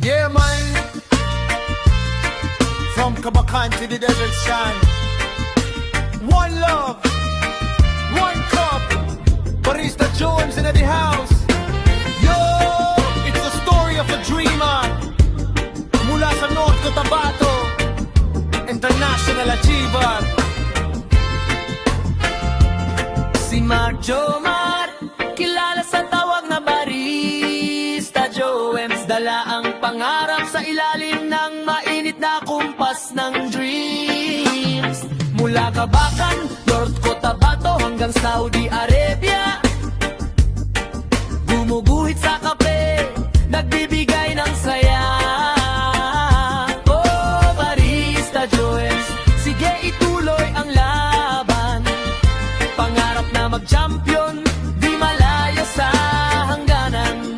Yeah, man. From Kabakan to the desert sand. One love, one cup. Barista Jones in the house. Yo, it's the story of a dreamer. Mula sa North Cotabato, international achiever. Si Mark Jomar, kilala sa tawag na Barista Joems. Dala ang pangarap sa ilalim ng mainit na kumpas ng dreams. Mula Kabakan, North Cotabato hanggang Saudi Arabia, gumuguhit sa kape, nagbibigay ng saya. Oh, Barista Joems, sige ituloy ang laban. Pangarap na mag-champion, di malayo sa hangganan.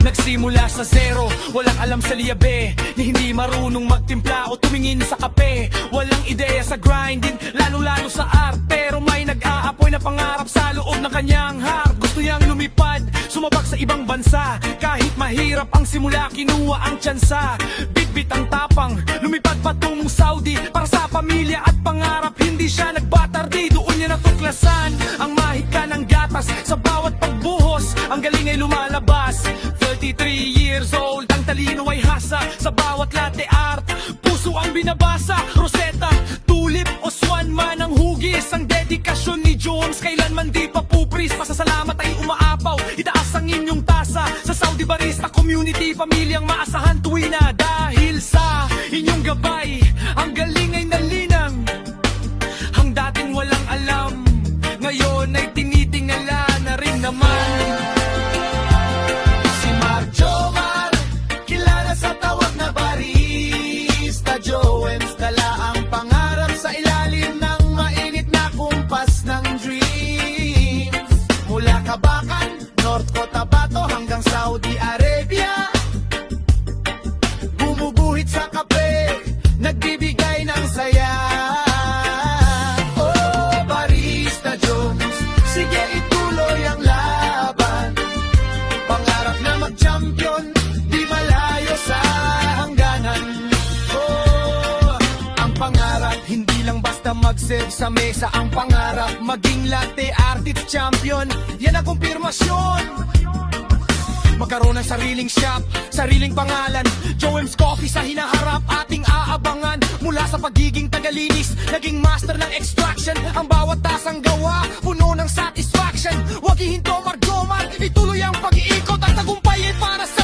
Nagsimula sa zero, walang alam sa liyabe, ni hindi marunong magtimpla o tumingin sa kape. Walang ideya sa grinding, lalo-lalo sa art. Pero may nag-aapoy na pangarap sa loob ng kanyang heart. Gusto niyang lumipad, sumabak sa ibang bansa. Kahit mahirap ang simula, kinuha ang tsansa. Bitbit ang tapang, lumipad patungong Saudi. Para sa pamilya at pangarap, hindi siya nagbatardi. Doon niya natuklasan ang mahika ng gatas. Sa bawat pagbuhos, ang galing ay lumalabas. 33 years old, ang talino ay hasa. Sa bawat latte art, puso ang binabasa. Rosetta, tulip o swan man ang hugis. Ang dedikasyon ni Jones, kailanman di pa pupris. Pasasalamat ay umaapaw, itaas ang inyong tasa. Sa Saudi Barista Community, pamilyang maasahan tuwina. Dahil sa inyong gabay, ang galing ay nalinang. Ang dating walang alam, ngayon ay tinitingala na rin naman. Si Mark Jomar, kilala sa tawag na Barista Joems. Dala ang pangarap sa ilalim ng mainit na kumpas ng dreams. Mula Kabakan, North Cotabato hanggang Saudi Arabia, bumubuhit sa kape, nagbibigay ng saya. Oh, Barista Jones, sige ituloy ang laban. Pangarap na mag-champion, di malayo sa hangganan. Oh, ang pangarap, hindi lang basta mag-serve sa mesa. Ang pangarap, maging latte artist champion. Yan ang kumpirmasyon. Magkaroon ng sariling shop, sariling pangalan. Joems Coffee sa hinaharap, ating aabangan. Mula sa pagiging tagalinis, naging master ng extraction. Ang bawat tasang gawa, puno ng satisfaction. Huwag ihinto, Mark Jomar, ituloy ang pag-iikot. Ang tagumpay ay para sa